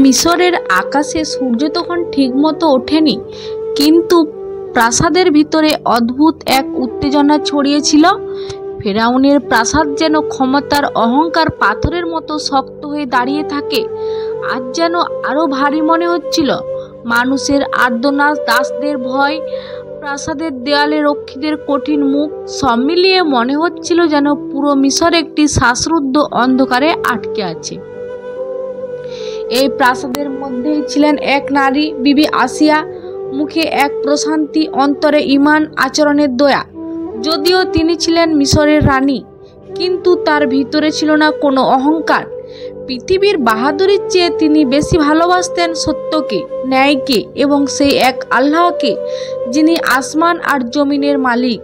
মিশরের আকাশে সূর্য তখন ঠিকমতো ওঠেনি, কিন্তু প্রাসাদের ভিতরে অদ্ভুত এক উত্তেজনা ছড়িয়েছিল। ফেরাউনের প্রাসাদ যেন ক্ষমতার অহংকার পাথরের মতো শক্ত হয়ে দাঁড়িয়ে থাকে। আজ যেন আরো ভারী মনে হচ্ছিল। মানুষের আর্তনাদ, দাসদের ভয়, প্রাসাদের দেয়ালে রক্ষীদের কঠিন মুখ, সব মিলিয়ে মনে হচ্ছিল যেন পুরো মিশর একটি শ্বাসরুদ্ধ অন্ধকারে আটকে আছে। এই প্রাসাদের মধ্যেই ছিলেন এক নারী, বিবি আসিয়া। মুখে এক প্রশান্তি, অন্তরে ঈমান, আচরণের দয়া। যদিও তিনি ছিলেন মিশরের রানী, কিন্তু তার ভিতরে ছিল না কোনো অহংকার। পৃথিবীর বাহাদুরির চেয়ে তিনি বেশি ভালোবাসতেন সত্যকে, ন্যায়কে এবং সেই এক আল্লাহকে যিনি আসমান আর জমিনের মালিক।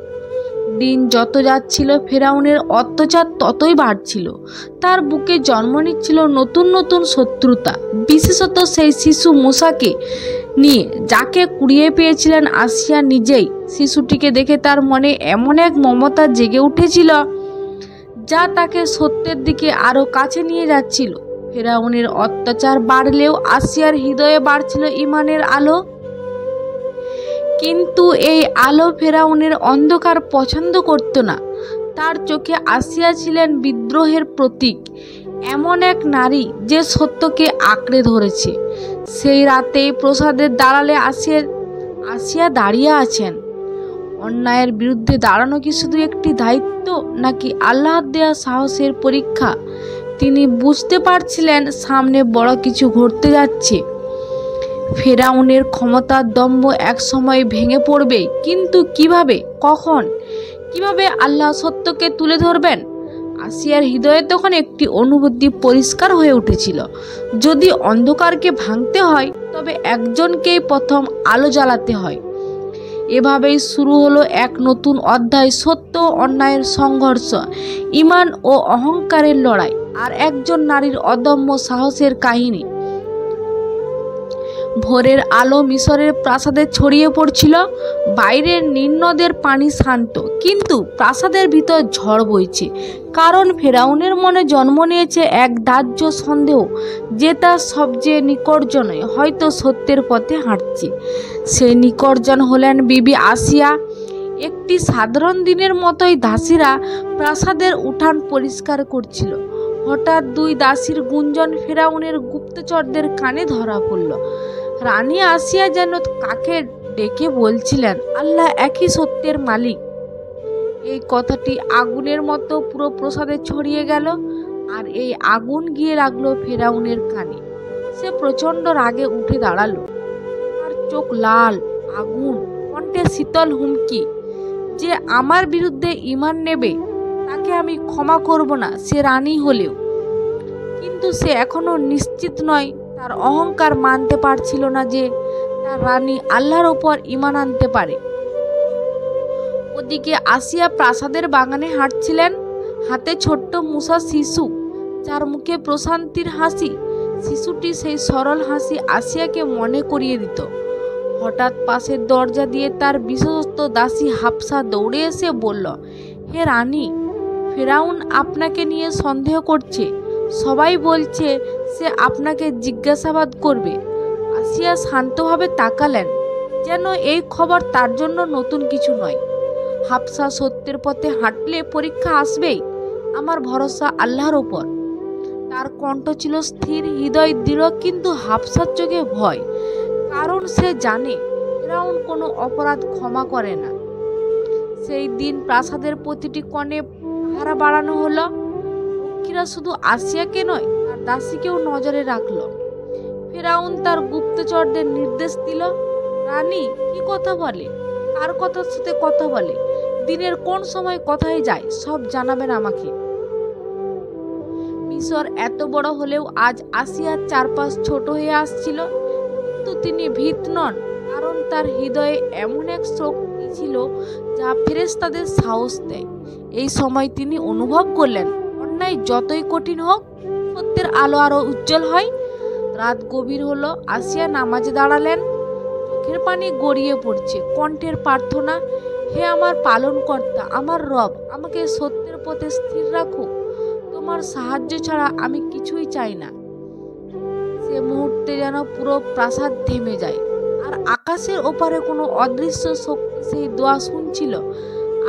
দিন যত যাচ্ছিল ফেরাউনের অত্যাচার ততই বাড়ছিল। তার বুকে জন্ম নিচ্ছিল নতুন নতুন শত্রুতা, বিশেষত সেই শিশু মূসাকে নিয়ে, যাকে কুড়িয়ে পেয়েছিলেন আসিয়া নিজেই। শিশুটিকে দেখে তার মনে এমন এক মমতা জেগে উঠেছিল যা তাকে সত্যের দিকে আরো কাছে নিয়ে যাচ্ছিল। ফেরাউনের অত্যাচার বাড়লেও আসিয়ার হৃদয়ে বাড়ছিল ঈমানের আলো। কিন্তু এই আলো ফেরাউনের অন্ধকার পছন্দ করত না। তার চোখে আসিয়া ছিলেন বিদ্রোহের প্রতীক, এমন এক নারী যে সত্যকে আঁকড়ে ধরেছে। সেই রাতেই প্রসাদের দাঁড়ালে আসিয়া দাঁড়িয়ে আছেন। অন্যায়ের বিরুদ্ধে দাঁড়ানো কি শুধু একটি দায়িত্ব, নাকি আল্লাহর দেয়া সাহসের পরীক্ষা? তিনি বুঝতে পারছিলেন সামনে বড় কিছু ঘটতে যাচ্ছে। ফেরাউনের ক্ষমতার দম্ভ একসময় ভেঙে পড়বে, কিন্তু কিভাবে, কখন, কিভাবে আল্লাহ সত্যকে তুলে ধরবেন? আসিয়ার হৃদয়ে তখন একটি অনুভূতি পরিষ্কার হয়ে উঠেছিল। যদি অন্ধকারকে ভাঙতে হয়, তবে একজনকেই প্রথম আলো জ্বালাতে হয়। এভাবেই শুরু হলো এক নতুন অধ্যায়, সত্য অন্যায়ের সংঘর্ষ, ঈমান ও অহংকারের লড়াই, আর একজন নারীর অদম্য সাহসের কাহিনী। ভোরের আলো মিশরের প্রাসাদে ছড়িয়ে পড়ছিল। বাইরের নীলনদের পানি শান্ত, কিন্তু প্রাসাদের ভিতর ঝড় বইছে। কারণ ফেরাউনের মনে জন্ম নিয়েছে এক দাহ্য সন্দেহ যে তার সবচেয়ে নিকটজন হয়তো সত্যের পথে হাঁটছে। সেই নিকটজন হলেন বিবি আসিয়া। একটি সাধারণ দিনের মতোই দাসীরা প্রাসাদের উঠান পরিষ্কার করছিল। হঠাৎ দুই দাসীর গুঞ্জন ফেরাউনের গুপ্তচরদের কানে ধরা পড়ল। রানী আসিয়া যেন কাকে ডেকে বলছিলেন, আল্লাহ একই সত্যের মালিক। এই কথাটি আগুনের মতো পুরো প্রাসাদে ছড়িয়ে গেল, আর এই আগুন গিয়ে লাগলো ফেরাউনের কানে। সে প্রচন্ড রাগে উঠে দাঁড়ালো। তার চোখ লাল, আগুন, কণ্ঠে শীতল হুমকি, যে আমার বিরুদ্ধে ঈমান নেবে তাকে আমি ক্ষমা করব না, সে রানী হলেও। কিন্তু সে এখনো নিশ্চিত নয়। তার অহংকার মানতে পারছিল না যে তার রানী আল্লাহর ওপর ঈমান আনতে পারে। ওদিকে আসিয়া প্রাসাদের বাগানে হাঁটছিলেন, হাতে ছোট্ট মূসা শিশু, যার মুখে প্রশান্তির হাসি। শিশুটি সেই সরল হাসি আসিয়াকে মনে করিয়ে দিত। হঠাৎ পাশের দরজা দিয়ে তার বিশ্বস্ত দাসী হাফসা দৌড়ে এসে বলল, হে রানী, ফেরাউন আপনাকে নিয়ে সন্দেহ করছে। সবাই বলছে সে আপনাকে জিজ্ঞাসাবাদ করবে। আসিয়া শান্তভাবে তাকালেন, যেন এই খবর তার জন্য নতুন কিছু নয়। হাফসা, সত্যের পথে হাঁটলে পরীক্ষা আসবেই। আমার ভরসা আল্লাহর ওপর। তার কণ্ঠ ছিল স্থির, হৃদয় দৃঢ়, কিন্তু হাফসার চোখে ভয়। কারণ সে জানে ফেরাউন কোনো অপরাধ ক্ষমা করে না। সেই দিন প্রাসাদের প্রতিটি কোণে পাহারা বাড়ানো হলো। রক্ষীরা শুধু আসিয়াকে নয়, তার দাসীকেও নজরে রাখলো। ফেরাউন তার গুপ্তচরদের নির্দেশ দিল, রানী কি কথা বলে, কার কথার সাথে কথা বলে, দিনের কোন সময় কথায় যায়, সব জানাবেন আমাকে। মিশর এত বড় হলেও আজ আসিয়ার চারপাশ ছোট হয়ে আসছিল। কিন্তু তিনি ভীত নন, কারণ তার হৃদয়ে এমন এক শক্তি ছিল যা ফেরেশতাদের সাহস দেয়। এই সময় তিনি অনুভব করলেন, অন্যায় যতই কঠিন হোক, সত্যের আলো আরো উজ্জ্বল হয়। রাত গভীর হলো। আসিয়া নামাজে দাঁড়ালেন। চোখের পানি গড়িয়ে পড়ছে, কণ্ঠের প্রার্থনা, হে আমার পালনকর্তা, আমার রব, আমাকে সত্যের পথে স্থির রাখো। তোমার সাহায্য ছাড়া আমি কিছুই চাই না। সে মুহূর্তে যেন পুরো প্রাসাদ থেমে যায়, আর আকাশের ওপারে কোনো অদৃশ্য শক্তি সেই দোয়া শুনছিল।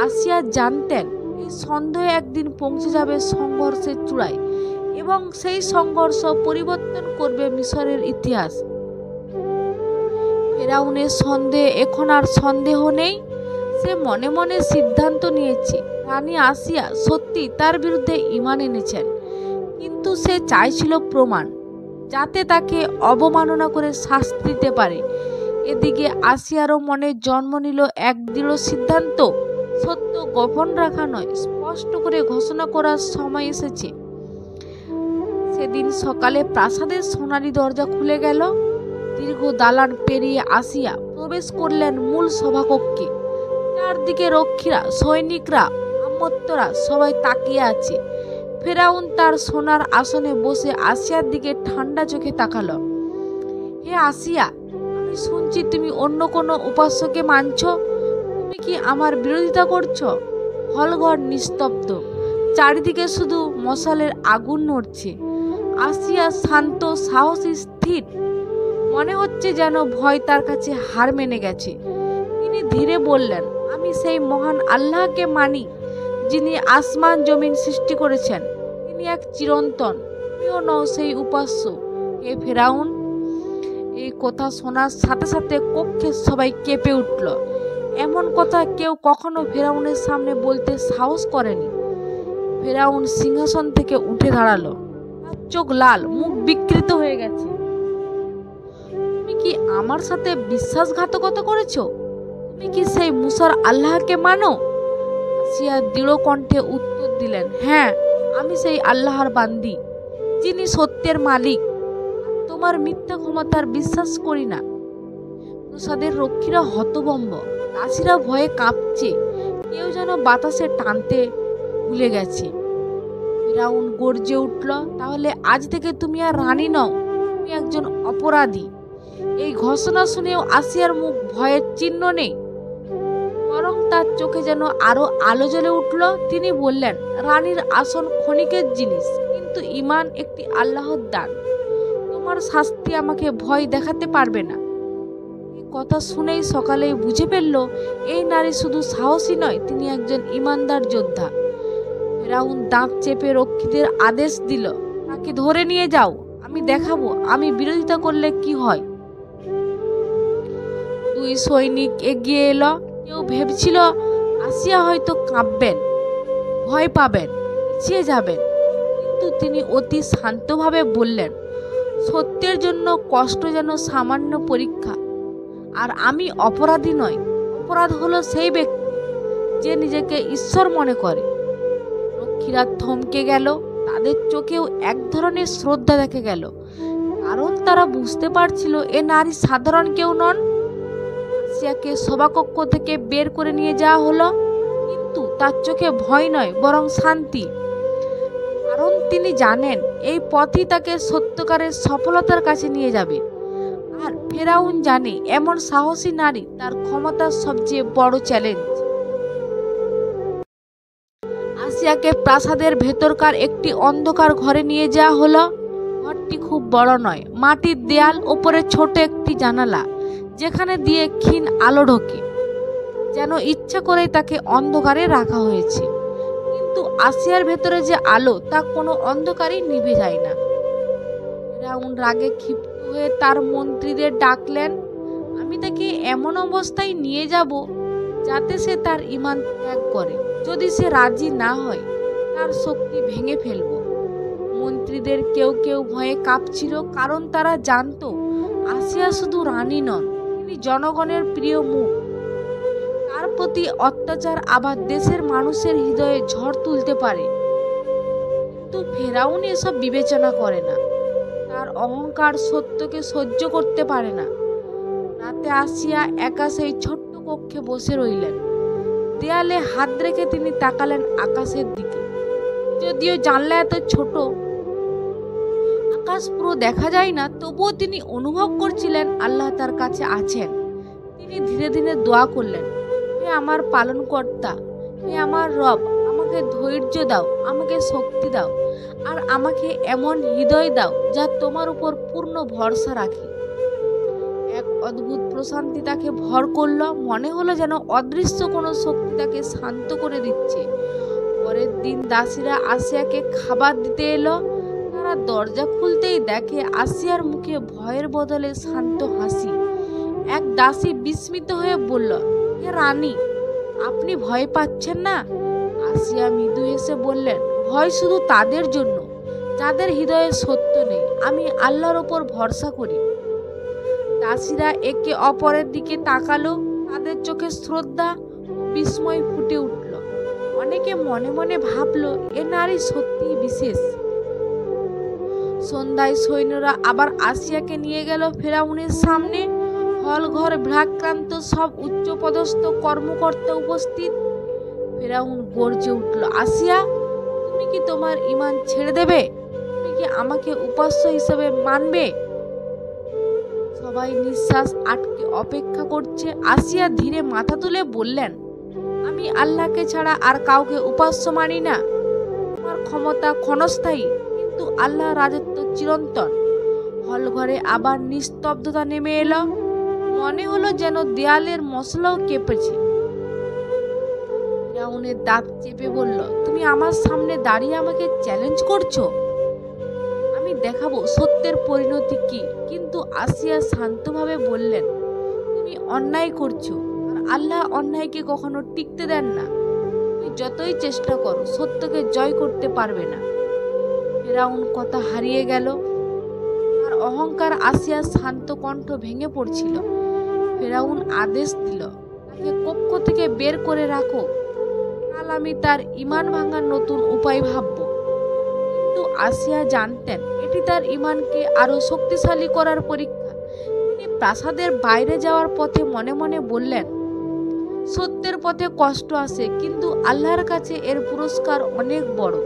আসিয়া জানতেন এই সন্দেহ একদিন পৌঁছে যাবে সংঘর্ষের চূড়ায়, এবং সেই সংঘর্ষ পরিবর্তন করবে মিশরের ইতিহাস। ফেরাউনের সন্দেহে এখন আর সন্দেহ নেই। সে মনে মনে সিদ্ধান্ত নিয়েছে রানী আসিয়া সত্যি তার বিরুদ্ধে ঈমান এনেছেন, কিন্তু সে চাইছিল প্রমাণ, যাতে তাকে অবমাননা করে শাস্তি দিতে পারে। এদিকে আসিয়ারও মনে জন্ম নিল এক দৃঢ় সিদ্ধান্ত, সত্য গোপন রাখা নয়, স্পষ্ট করে ঘোষণা করার সময় এসেছে। সেদিন সকালে প্রাসাদের সোনালী দরজা খুলে গেল। দীর্ঘ দালান পেরিয়ে আসিয়া প্রবেশ করলেন মূল সভাকক্ষে। চারদিকে রক্ষীরা, সৈনিকরা, আমত্তরা সবাই তাকিয়ে আছে। ফেরাউন তার সোনার আসনে বসে আসিয়ার দিকে ঠান্ডা চোখে তাকালো। হে আসিয়া, আমি শুনছি তুমি অন্য কোনো উপাস্যকে মানছ। তুমি কি আমার বিরোধিতা করছো? হলঘর নিস্তব্ধ, চারিদিকে শুধু মশালের আগুন নড়ছে। আসিয়া শান্ত, সাহসী, স্থির, মনে হচ্ছে যেন ভয় তার কাছে হার মেনে গেছে। তিনি ধীরে বললেন, আমি সেই মহান আল্লাহকে মানি যিনি আসমান জমিন সৃষ্টি করেছেন। তিনি এক চিরন্তন, তুমিও নও সেই উপাস্য। হে ফেরাউন। এই কথা শোনার সাথে সাথে কক্ষের সবাই কেঁপে উঠল। এমন কথা কেউ কখনো ফেরাউনের সামনে বলতে সাহস করেনি। ফেরাউন সিংহাসন থেকে উঠে দাঁড়ালো, তার চোখ লাল, মুখ বিকৃত হয়ে গেছে। তুমি কি আমার সাথে বিশ্বাসঘাতকতা করেছো? তুমি কি সেই মুসার আল্লাহকে মানো? আসিয়া দৃঢ় কণ্ঠে উত্তর দিলেন, হ্যাঁ, আমি সেই আল্লাহর বান্দি, যিনি সত্যের মালিক। তোমার মিথ্যা ক্ষমতার বিশ্বাস করি না। প্রাসাদের রক্ষীরা হতভম্ব, দাসীরা ভয়ে কাঁপছে, কেউ যেন বাতাসে টানতে ভুলে গেছে। ফেরাউন গর্জে উঠল, তাহলে আজ থেকে তুমি আর রানী নও, তুমি একজন অপরাধী। এই ঘোষণা শুনেও আসিয়ার মুখ ভয়ের চিহ্ন নেই, বরং তার চোখে যেন আরো আলো জ্বলে উঠল। তিনি বললেন, রানীর আসন ক্ষণিকের জিনিস, কিন্তু ঈমান একটি আল্লাহর দান। তোমার শাস্তি আমাকে ভয় দেখাতে পারবে না। এই কথা শুনেই সকালেই বুঝে ফেলল, এই নারী শুধু সাহসী নয়, তিনি একজন ঈমানদার যোদ্ধা। ফেরাউন দাঁত চেপে রক্ষীদের আদেশ দিল, তাকে ধরে নিয়ে যাও, আমি দেখাবো আমি বিরোধিতা করলে কি হয়। দুই সৈনিক এগিয়ে এলো। কেউ ভেবেছিল আসিয়া হয়তো কাঁপবেন, ভয় পাবেন, পিছিয়ে যাবেন, কিন্তু তিনি অতি শান্তভাবে বললেন, সত্যের জন্য কষ্ট যেন সামান্য পরীক্ষা, আর আমি অপরাধী নই। অপরাধ হলো সেই ব্যক্তি যে নিজেকে ঈশ্বর মনে করে। রক্ষীরা থমকে গেল, তাদের চোখেও এক ধরনের শ্রদ্ধা দেখে গেল, কারণ তারা বুঝতে পারছিল এ নারী সাধারণ কেউ নন। আসিয়াকে সভাকক্ষ থেকে বের করে নিয়ে যাওয়া হলো, কিন্তু তার চোখে ভয় নয়, বরং শান্তি, কারণ তিনি জানেন এই পথই তাকে সত্যকারের সফলতার কাছে নিয়ে যাবে। আর ফেরাউন জানে এমন সাহসী নারী তার ক্ষমতার সবচেয়ে বড় চ্যালেঞ্জ। আসিয়াকে প্রাসাদের ভেতরকার একটি অন্ধকার ঘরে নিয়ে যাওয়া হলো। ঘরটি খুব বড় নয়, মাটির দেয়াল, ওপরে ছোট একটি জানালা, যেখানে দিয়ে ক্ষীণ আলো ঢোকে, যেন ইচ্ছা করে তাকে অন্ধকারে রাখা হয়েছে। কিন্তু আসিয়ার ভেতরে যে আলো, তা কোনো অন্ধকারেই নিভে যায় না। ফেরাউন রাগে ক্ষিপ্ত হয়ে তার মন্ত্রীদের ডাকলেন, আমি তাকে এমন অবস্থায় নিয়ে যাব যাতে সে তার ঈমান ত্যাগ করে। যদি সে রাজি না হয়, তার শক্তি ভেঙে ফেলব। মন্ত্রীদের কেউ কেউ ভয়ে কাঁপছিল, কারণ তারা জানতো আসিয়া শুধু রানী নন, তিনি জনগণের প্রিয় মুখ। তার প্রতি অত্যাচার আবার দেশের মানুষের হৃদয়ে ঝড় তুলতে পারে। কিন্তু ফেরাউন এসব বিবেচনা করে না, তার অহংকার সত্যকে সহ্য করতে পারে না। রাতে আসিয়া একা সেই ছোট্ট কক্ষে বসে রইলেন। দেয়ালে হাত রেখে তিনি তাকালেন আকাশের দিকে। যদিও জানলা এত ছোট, আকাশ পুরো দেখা যায় না, তবুও তিনি অনুভব করছিলেন আল্লাহ তার কাছে আছেন। তিনি ধীরে ধীরে দোয়া করলেন, হে আমার পালনকর্তা, হে আমার রব, আমাকে আমাকে ধৈর্য দাও, আমাকে শক্তি দাও, আর আমাকে এমন হৃদয় দাও যা তোমার উপর পূর্ণ ভরসা রাখে। এক অদ্ভুত প্রশান্তি তাকে ভর করলো, মনে হলো যেন অদৃশ্য কোনো শক্তি তাকে শান্ত করে দিচ্ছে। পরের দিন দাসীরা আসিয়াকে খাবার দিতে এলো। তারা দরজা খুলতেই দেখে আসিয়ার মুখে ভয়ের বদলে শান্ত হাসি। এক দাসী বিস্মিত হয়ে বলল, হে রানী, আপনি ভয় পাচ্ছেন না? আসিয়া মৃদু হেসে বললেন, ভয় শুধু তাদের জন্য যাদের হৃদয়ে সত্য নেই। আমি আল্লাহর ওপর ভরসা করি। দাসীরা একে অপরের দিকে তাকালো, তাদের চোখে শ্রদ্ধা ও বিস্ময় ফুটে উঠল। অনেকে মনে মনে ভাবলো, এ নারী সত্যিই বিশেষ। সন্ধ্যায় সৈন্যরা আবার আসিয়াকে নিয়ে গেল ফেরাউনের সামনে। হল ঘর ভ্রাক্রান্ত, সব উচ্চপদস্থ কর্মকর্তা উপস্থিত। ফেরাউন গর্জে উঠল, আসিয়া, তুমি কি তোমার ঈমান ছেড়ে দেবে? তুমি কি আমাকে উপাস্য হিসেবে মানবে? সবাই নিঃশ্বাস আটকে অপেক্ষা করছে। আসিয়া ধীরে মাথা তুলে বললেন, আমি আল্লাহকে ছাড়া আর কাউকে উপাস্য মানি না। তোমার ক্ষমতা ক্ষণস্থায়ী, কিন্তু আল্লাহ রাজত্ব চিরন্তন। হল ঘরে আবার নিস্তব্ধতা নেমে এলো। মনে হলো যেন দেয়ালের মশলাও কেঁপেছে। ফেরাউনের দাঁত চেপে বলল, তুমি আমার সামনে দাঁড়িয়ে আমাকে চ্যালেঞ্জ করছো? আমি দেখাবো সত্যের পরিণতি কি। কিন্তু আসিয়া শান্তভাবে বললেন, তুমি অন্যায় করছো, আর আল্লাহ অন্যায়কে কখনো টিকতে দেন না। তুমি যতই চেষ্টা করো, সত্যকে জয় করতে পারবে না। ফেরাউন কথা হারিয়ে গেল। আর অহংকার আসিয়ার শান্ত কণ্ঠ ভেঙে পড়ছিল। ফেরাউন আদেশ দিল, তাকে কক্ষ থেকে বের করে রাখো। কাল আমি তার ঈমান ভাঙার নতুন উপায় ভাবব। কিন্তু আসিয়া জানতেন, এটি তার ঈমানকে আরো শক্তিশালী করার পরীক্ষা। তিনি প্রাসাদের বাইরে যাওয়ার পথে মনে মনে বললেন, সত্যের পথে কষ্ট আসে, কিন্তু আল্লাহর কাছে এর পুরস্কার অনেক বড়।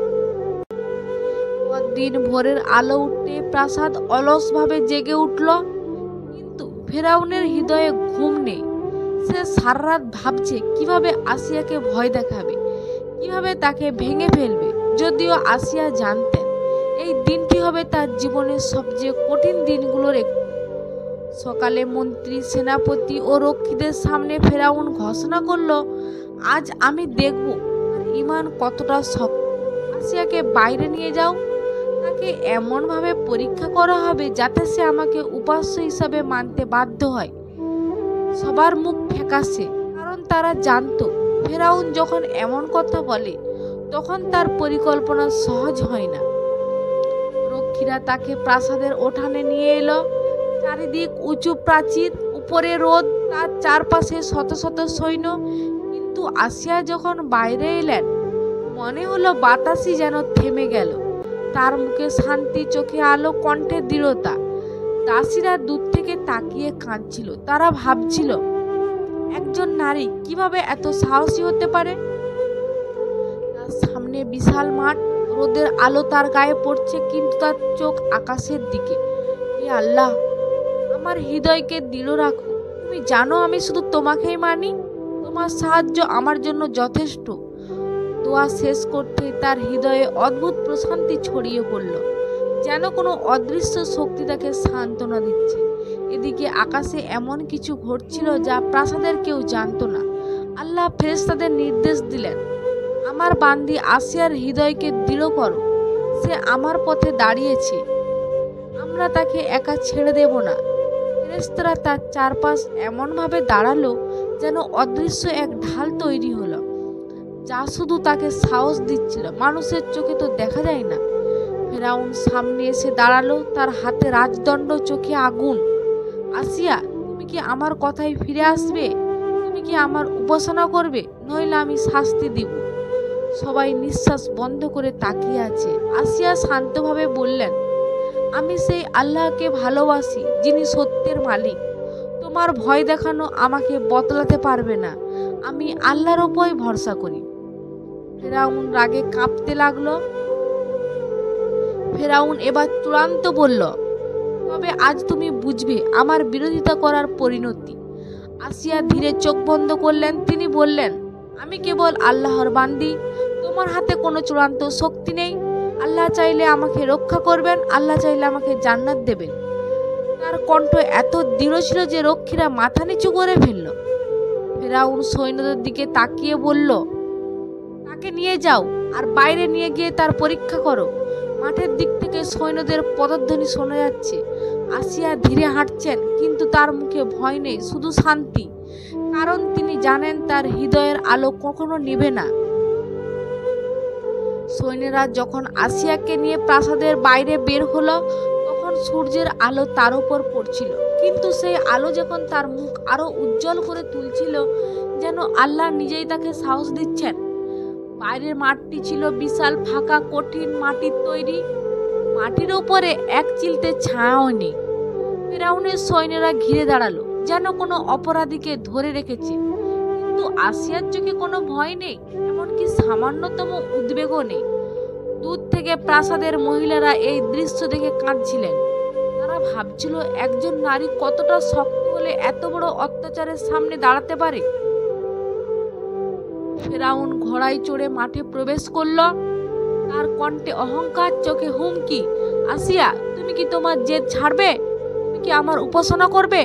দিন ভোরের আলো উঠতে প্রাসাদ অলসভাবে জেগে উঠল। কিন্তু ফেরাউনের হৃদয়ে ঘুম নেই। সে সারা রাত ভাবছে কিভাবে আসিয়াকে ভয় দেখাবে, কিভাবে তাকে ভেঙে ফেলবে। যদিও আসিয়া জানতেন এই দিনটি হবে তার জীবনের সবচেয়ে কঠিন দিনগুলোর একটি। সকালে মন্ত্রী, সেনাপতি ও রক্ষীদের সামনে ফেরাউন ঘোষণা করল, আজ আমি দেখব তার ঈমান কতটা শক্ত। আসিয়াকে বাইরে নিয়ে যাও। তাকে এমনভাবে পরীক্ষা করা হবে যাতে সে আমাকে উপাস্য হিসাবে মানতে বাধ্য হয়। সবার মুখ ফ্যাকাশে, কারণ তারা জানতো ফেরাউন যখন এমন কথা বলে তখন তার পরিকল্পনা সহজ হয় না। রক্ষীরা তাকে প্রাসাদের উঠানে নিয়ে এলো। চারিদিক উঁচু প্রাচীর, উপরে রোদ, তার চারপাশে শত শত সৈন্য। কিন্তু আসিয়া যখন বাইরে এলেন, মনে হলো বাতাসই যেন থেমে গেল। তার মুখে শান্তি, চোখে আলো, কণ্ঠে দৃঢ়তা। দাসীরা দূর থেকে তাকিয়ে কাঁদছিল। তারা ভাবছিল, একজন নারী কিভাবে এত সাহসী হতে পারে। তার সামনে বিশাল মাঠ, রোদের আলো তার গায়ে পড়ছে, কিন্তু তার চোখ আকাশের দিকে। হে আল্লাহ, আমার হৃদয়কে দৃঢ় রাখো। তুমি জানো আমি শুধু তোমাকেই মানি। তোমার সাহায্য আমার জন্য যথেষ্ট। দোয়া শেষ করতেই তার হৃদয়ে অদ্ভুত প্রশান্তি ছড়িয়ে পড়ল, যেন কোনো অদৃশ্য শক্তি তাকে সান্ত্বনা দিচ্ছে। এদিকে আকাশে এমন কিছু ঘটছিল যা প্রাসাদের কেউ জানতো না। আল্লাহ ফেরেশতাদের নির্দেশ দিলেন, আমার বান্দি আসিয়ার হৃদয়কে দৃঢ় করো। সে আমার পথে দাঁড়িয়েছে, আমরা তাকে একা ছেড়ে দেব না। ফেরেশতারা তার চারপাশ এমনভাবে দাঁড়ালো যেন অদৃশ্য এক ঢাল তৈরি হলো, যা শুধু তাকে সাহস দিচ্ছিল। মানুষের চোখে তো দেখা যায় না। ফেরাউন সামনে এসে দাঁড়ালো, তার হাতে রাজদণ্ড, চোখে আগুন। আসিয়া, তুমি কি আমার কথায় ফিরে আসবে? তুমি কি আমার উপাসনা করবে? নইলে আমি শাস্তি দিব। সবাই নিঃশ্বাস বন্ধ করে তাকিয়ে আছে। আসিয়া শান্তভাবে বললেন, আমি সেই আল্লাহকে ভালোবাসি যিনি সত্যের মালিক। তোমার ভয় দেখানো আমাকে বদলাতে পারবে না। আমি আল্লাহর উপরই ভরসা করি। ফেরাউন রাগে কাঁপতে লাগলো। ফেরাউন এবার চূড়ান্ত বলল, তবে আজ তুমি বুঝবে আমার বিরোধিতা করার পরিণতি। আসিয়া ধীরে চোখ বন্ধ করলেন। তিনি বললেন, আমি কেবল আল্লাহর বান্দি। তোমার হাতে কোনো চূড়ান্ত শক্তি নেই। আল্লাহ চাইলে আমাকে রক্ষা করবেন, আল্লাহ চাইলে আমাকে জান্নাত দেবেন। তার কণ্ঠ এত দৃঢ় ছিল যে রক্ষীরা মাথা নিচু করে ফেলল। ফেরাউন সৈন্যদের দিকে তাকিয়ে বলল, তাকে নিয়ে যাও আর বাইরে নিয়ে গিয়ে তার পরীক্ষা করো। মাঠের দিক থেকে সৈন্যদের পদধ্বনি শোনা যাচ্ছে। আসিয়া ধীরে হাঁটছেন, কিন্তু তার মুখে ভয় নেই, শুধু শান্তি, কারণ তিনি জানেন তার হৃদয়ের আলো কখনো নিভে না। সৈন্যরা যখন আসিয়াকে নিয়ে প্রাসাদের বাইরে বের হলো, তখন সূর্যের আলো তার উপর পড়ছিল, কিন্তু সেই আলো যখন তার মুখ আরো উজ্জ্বল করে তুলছিল, যেন আল্লাহ নিজেই তাকে সাহস দিচ্ছেন। বাইরের মাঠটি ছিল বিশাল, ফাঁকা, কঠিন মাটির তৈরি। মাটির উপরে এক চিলতে ছায়াও নেই। ফেরাউনের সৈন্যরা ঘিরে দাঁড়ালো, যেন কোনো অপরাধীকে ধরে রেখেছে। কিন্তু আসিয়ার চোখে কোনো ভয় নেই, এমনকি সামান্যতম উদ্বেগও নেই। দূর থেকে প্রাসাদের মহিলারা এই দৃশ্য দেখে কাঁদছিলেন। তারা ভাবছিল, একজন নারী কতটা শক্ত হলে এত বড় অত্যাচারের সামনে দাঁড়াতে পারে। ফেরাউন ঘোড়ায় চড়ে মাঠে প্রবেশ করল। তার কণ্ঠে অহংকার, চোখে হুমকি। আসিয়া, তুমি কি তোমার জেদ ছাড়বে? তুমি কি আমার উপাসনা করবে?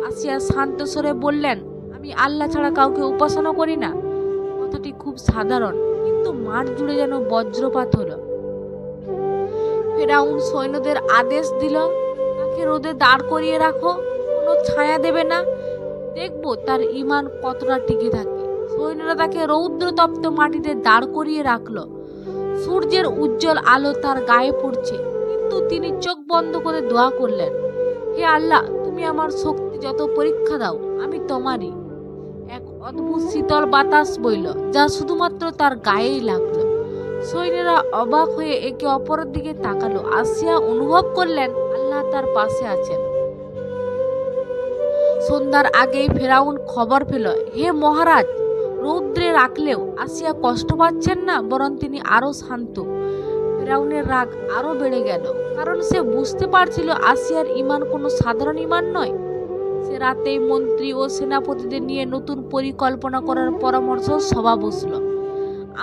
আসিয়া শান্ত স্বরে বললেন, আমি আল্লাহ ছাড়া কাউকে উপাসনা করি না। কথাটি খুব সাধারণ, কিন্তু মাঠ জুড়ে যেন বজ্রপাত হলো। ফেরাউন সৈন্যদের আদেশ দিল, তাকে রোদে দাঁড় করিয়ে রাখো, কোনো ছায়া দেবে না, দেখবো তার ঈমান কতটা টিকে থাকে। সৈন্যরা তাকে রৌদ্রতপ্ত মাটিতে দাঁড় করিয়ে রাখলো। সূর্যের উজ্জ্বল আলো তার গায়ে পড়ছে, কিন্তু তিনি চোখ বন্ধ করে দোয়া করলেন, হে আল্লাহ, তুমি আমার শক্তি যত পরীক্ষা দাও, আমি তোমারই। এক অদ্ভুত শীতল বাতাস বইল, যা শুধুমাত্র তার গায়েই লাগলো। সৈন্যরা অবাক হয়ে একে অপরের দিকে তাকালো। আসিয়া অনুভব করলেন আল্লাহ তার পাশে আছেন। সন্ধ্যার আগেই ফেরাউন খবর পেল, হে মহারাজ, রৌদ্রে রাখলেও আসিয়া কষ্ট পাচ্ছেন না, বরং তিনি আরো শান্ত। ফেরাউনের রাগ আরো বেড়ে গেল, কারণ সে বুঝতে পারছিল আসিয়ার ঈমান কোনো সাধারণ ঈমান নয়। সে রাতেই মন্ত্রী ও সেনাপতিদের নিয়ে নতুন পরিকল্পনা করার পরামর্শ সভা বসল।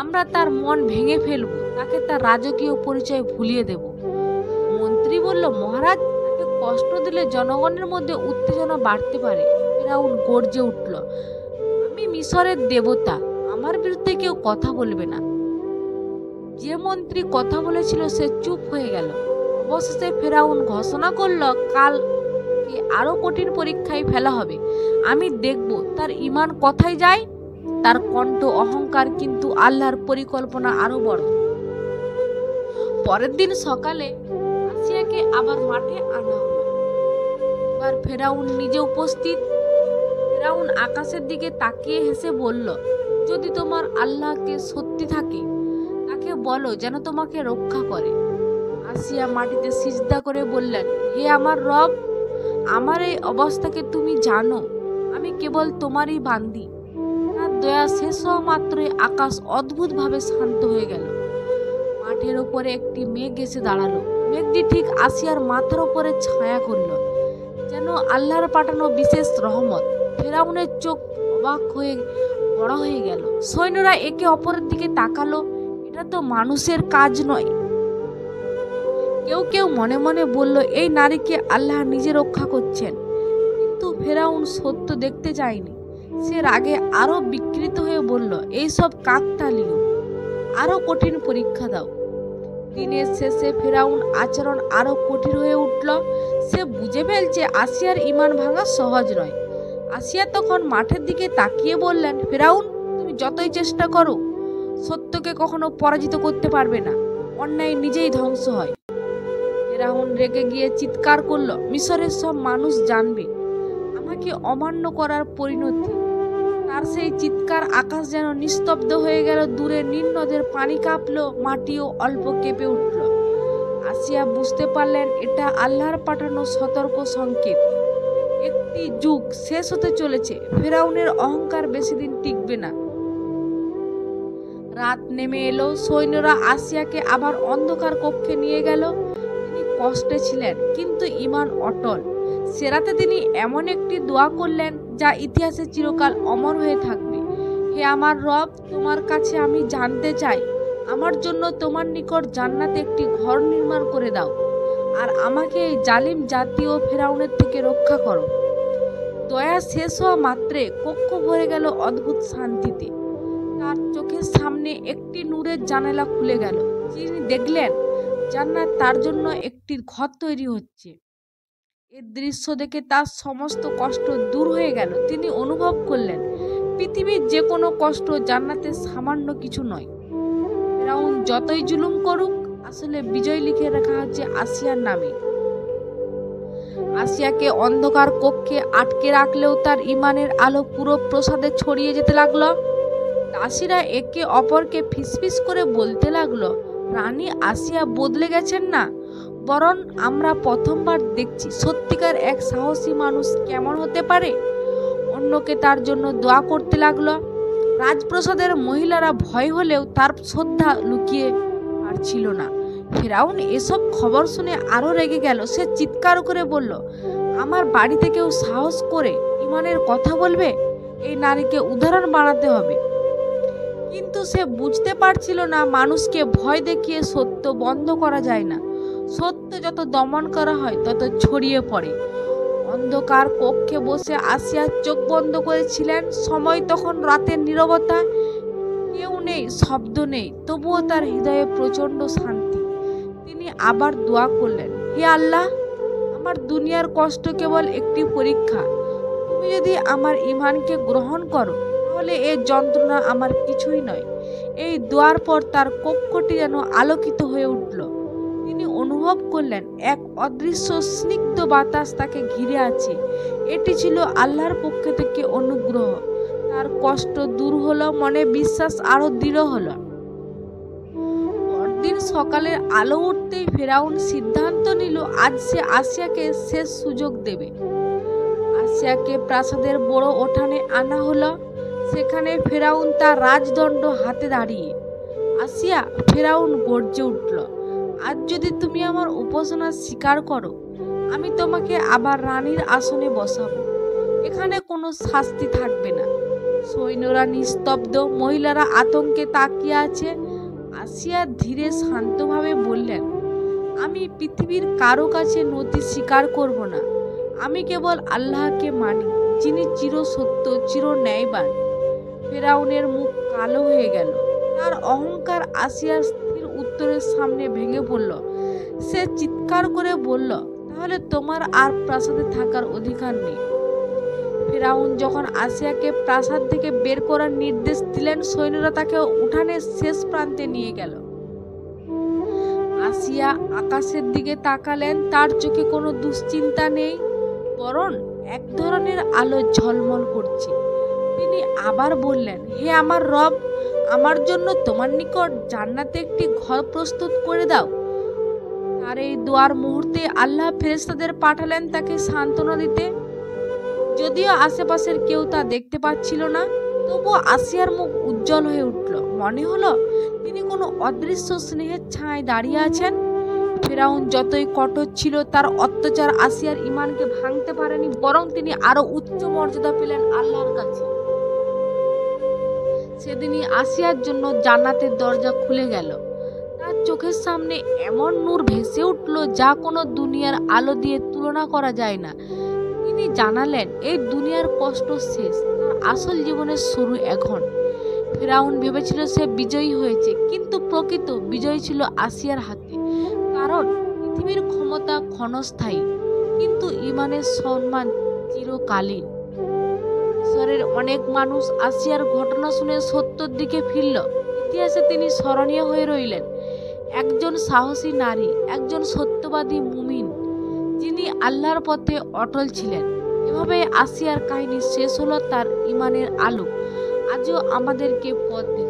আমরা তার মন ভেঙে ফেলব, তাকে তার রাজকীয় পরিচয় ভুলিয়ে দেব। মন্ত্রী বলল, মহারাজ, তাকে কষ্ট দিলে জনগণের মধ্যে উত্তেজনা বাড়তে পারে। ফেরাউন গর্জে উঠল, আমি মিশরের দেবতা, আমার বিরুদ্ধে কেউ কথা বলবে না। যে মন্ত্রী কথা বলেছিল সে চুপ হয়ে গেল। অবশেষে ফেরাউন ঘোষণা করল, কালকে আরো কঠিন পরীক্ষায় ফেলা হবে। আমি দেখব তার ঈমান কোথায় যায়। তার কণ্ঠ অহংকার, কিন্তু আল্লাহর পরিকল্পনা আরো বড়। পরের দিন সকালে আসিয়াকে আবার মাঠে আনা হলো। এবার ফেরাউন নিজে উপস্থিত। ফেরাউন আকাশের দিকে তাকিয়ে হেসে বলল, যদি তোমার আল্লাহকে সত্যি থাকে, তাকে বলো যেন তোমাকে রক্ষা করে। আসিয়া মাটিতে সিজদা করে বললেন, হে আমার রব, আমার এই অবস্থাকে তুমি জানো, আমি কেবল তোমারই বান্দি। তার দয়া শেষ হওয়া মাত্রই আকাশ অদ্ভুতভাবে শান্ত হয়ে গেল। মাঠের উপরে একটি মেঘ এসে দাঁড়ালো। মেঘটি ঠিক আসিয়ার মাথার উপরে ছায়া করল, যেন আল্লাহর পাঠানো বিশেষ রহমত। ফেরাউনের চোখ অবাক হয়ে বড় হয়ে গেল। সৈন্যরা একে অপরের দিকে তাকালো, এটা তো মানুষের কাজ নয়। কেউ কেউ মনে মনে বলল, এই নারীকে আল্লাহ নিজে রক্ষা করছেন। কিন্তু ফেরাউন সত্য দেখতে চায়নি। সে রাগে আরো বিকৃত হয়ে বলল, এইসব কাকতালীয়, আরো কঠিন পরীক্ষা দাও। দিনের শেষে ফেরাউন আচরণ আরো কঠিন হয়ে উঠল। সে বুঝে ফেলছে আসিয়ার ঈমান ভাঙা সহজ নয়। আসিয়া তখন মাঠের দিকে তাকিয়ে বললেন, ফেরাউন, তুমি যতই চেষ্টা করো, সত্যকে কখনো পরাজিত করতে পারবে না। অন্যায় নিজেই ধ্বংস হয়। ফেরাউন রেগে গিয়ে চিৎকার করল, মিশরের সব মানুষ জানবে আমাকে অমান্য করার পরিণতি। তার সেই চিৎকার আকাশ যেন নিস্তব্ধ হয়ে গেল। দূরে নীল নদের পানি কাঁপলো, মাটিও অল্প কেঁপে উঠল। আসিয়া বুঝতে পারলেন এটা আল্লাহর পাঠানো সতর্ক সংকেত। একটি যুগ শেষ হতে চলেছে। ফেরাউনের অহংকার বেশি দিন টিকবে না। রাত নেমে এলো। সৈন্যরা আসিয়াকে আবার অন্ধকার কক্ষে নিয়ে গেল। তিনি কষ্টে ছিলেন, কিন্তু ঈমান অটল। সে রাতে তিনি এমন একটি দোয়া করলেন যা ইতিহাসে চিরকাল অমর হয়ে থাকবে। হে আমার রব, তোমার কাছে আমি জানতে চাই আমার জন্য তোমার নিকট জান্নাতে একটি ঘর নির্মাণ করে দাও, আর আমাকে এই জালিম জাতি ও ফেরাউনের থেকে রক্ষা করো। দয়া শেষ হওয়া মাত্রে কক্ষ ভরে গেল অদ্ভুত শান্তিতে। তার চোখের সামনে একটি নূরের জানালা খুলে গেল। তিনি দেখলেন জান্নাত তার জন্য একটি ঘর তৈরি হচ্ছে। এর দৃশ্য দেখে তার সমস্ত কষ্ট দূর হয়ে গেল। তিনি অনুভব করলেন পৃথিবীর যে কোনো কষ্ট জান্নাতের সামান্য কিছু নয়। ফেরাউন যতই জুলুম করুক, আসলে বিজয় লিখে রাখা হচ্ছে আসিয়ার নামে। আসিয়াকে অন্ধকার কক্ষে আটকে রাখলেও তার ইমানের আলো পুরো প্রাসাদে ছড়িয়ে যেতে লাগলো। দাসীরা একে অপরকে ফিসফিস করে বলতে লাগলো, রানী আসিয়া বদলে গেছেন না, বরং আমরা প্রথমবার দেখছি সত্যিকার এক সাহসী মানুষ কেমন হতে পারে। অন্যকে তার জন্য দোয়া করতে লাগলো। রাজপ্রাসাদের মহিলারা ভয় হলেও তার শ্রদ্ধা লুকিয়ে পারছিল না। ফেরাউন এসব খবর শুনে আরো রেগে গেল। সে চিৎকার করে বলল, আমার বাড়িতে কেউ সাহস করে ইমানের কথা বলবে? এই নারীকে উদাহরণ বানাতে হবে। কিন্তু সে বুঝতে পারছিল না মানুষকে ভয় দেখিয়ে সত্য বন্ধ করা যায় না। সত্য যত দমন করা হয় তত ছড়িয়ে পড়ে। অন্ধকার কক্ষে বসে আসিয়া চোখ বন্ধ করেছিলেন। সময় তখন রাতের নীরবতা, কেউ নেই, শব্দ নেই, তবুও তার হৃদয়ে প্রচন্ড শান্তি। তিনি আবার দোয়া করলেন, হে আল্লাহ, আমার দুনিয়ার কষ্ট কেবল একটি পরীক্ষা। তুমি যদি আমার ঈমানকে গ্রহণ করো তাহলে এই যন্ত্রণা আমার কিছুই নয়। এই দোয়ার পর তার কক্ষটি যেন আলোকিত হয়ে উঠল। তিনি অনুভব করলেন এক অদৃশ্য স্নিগ্ধ বাতাস তাকে ঘিরে আছে। এটি ছিল আল্লাহর পক্ষ থেকে অনুগ্রহ। তার কষ্ট দূর হলো, মনে বিশ্বাস আরো দৃঢ় হলো। পরদিন সকালের আলো উঠতেই ফেরাউন সিদ্ধান্ত নিল আজ সে আসিয়াকে শেষ সুযোগ দেবে। আসিয়াকে প্রাসাদের বড় উঠানে আনা হলো। সেখানে ফেরাউন তার রাজদণ্ড হাতে দাঁড়িয়ে। আসিয়া, ফেরাউন গর্জে উঠল, আজ যদি তুমি আমার উপাসনা স্বীকার করো, আমি তোমাকে আবার রানীর আসনে বসাবো। এখানে কোনো শাস্তি থাকবে না। সৈন্যরা নিস্তব্ধ, মহিলারা আতঙ্কে তাকিয়ে আছে। আসিয়া ধীরে শান্তভাবে বললেন, আমি পৃথিবীর কারো কাছে নতি স্বীকার করব না। আমি কেবল আল্লাহকে মানি, যিনি চির সত্য, চির ন্যায়বান। ফেরাউনের মুখ কালো হয়ে গেল। তার অহংকার আসিয়ার স্থির উত্তরের সামনে ভেঙে পড়ল। সে চিৎকার করে বলল, তাহলে তোমার আর প্রাসাদে থাকার অধিকার নেই। ফেরাউন যখন আসিয়াকে প্রাসাদ থেকে বের করার নির্দেশ দিলেন, সৈন্যরা তাকে উঠানের শেষ প্রান্তে নিয়ে গেল। আসিয়া আকাশের দিকে তাকালেন। তার চোখে কোনো দুশ্চিন্তা নেই, বরং এক ধরনের আলো ঝলমল করছে। তিনি আবার বললেন, হে আমার রব, আমার জন্য তোমার নিকট জান্নাতে একটি ঘর প্রস্তুত করে দাও। তার এই দোয়ার মুহূর্তে আল্লাহ ফেরেশতাদের পাঠালেন তাকে সান্ত্বনা দিতে। যদিও আশেপাশের কেউ তা দেখতে পাচ্ছিল না, তবুও আসিয়ার মুখ উজ্জ্বল হয়ে উঠল। মনে হলো তিনি কোনো অদৃশ্য স্নেহের ছায়ায় দাঁড়িয়ে আছেন। ফেরাউন যতই কঠোর ছিল, তার অত্যাচার আসিয়ার ঈমানকে ভাঙতে পারেনি, বরং তিনি আরো উচ্চ মর্যাদা পেলেন আল্লাহর কাছে। সেদিনই আসিয়ার জন্য জান্নাতের দরজা খুলে গেল। তার চোখের সামনে এমন নূর ভেসে উঠল যা কোনো দুনিয়ার আলো দিয়ে তুলনা করা যায় না। তিনি জানালেন এই দুনিয়ার কষ্ট শেষ, তার আসল জীবনের শুরু এখন। ফেরাউন ভেবেছিল সে বিজয়ী হয়েছে, কিন্তু প্রকৃত বিজয় ছিল আসিয়ার হাতে। কারণ পৃথিবীর ক্ষমতা ক্ষণস্থায়ী, কিন্তু ঈমানের সম্মান চিরকালীন। মিশরের অনেক মানুষ আসিয়ার ঘটনা শুনে সত্যের দিকে ফিরল। ইতিহাসে তিনি স্মরণীয় হয়ে রইলেন, একজন সাহসী নারী, একজন সত্যবাদী মুমিন, যিনি আল্লাহর পথে অটল ছিলেন। এভাবে আসিয়ার কাহিনী শেষ হলো। তার ঈমানের আলো আজও আমাদেরকে পথ দেখায়।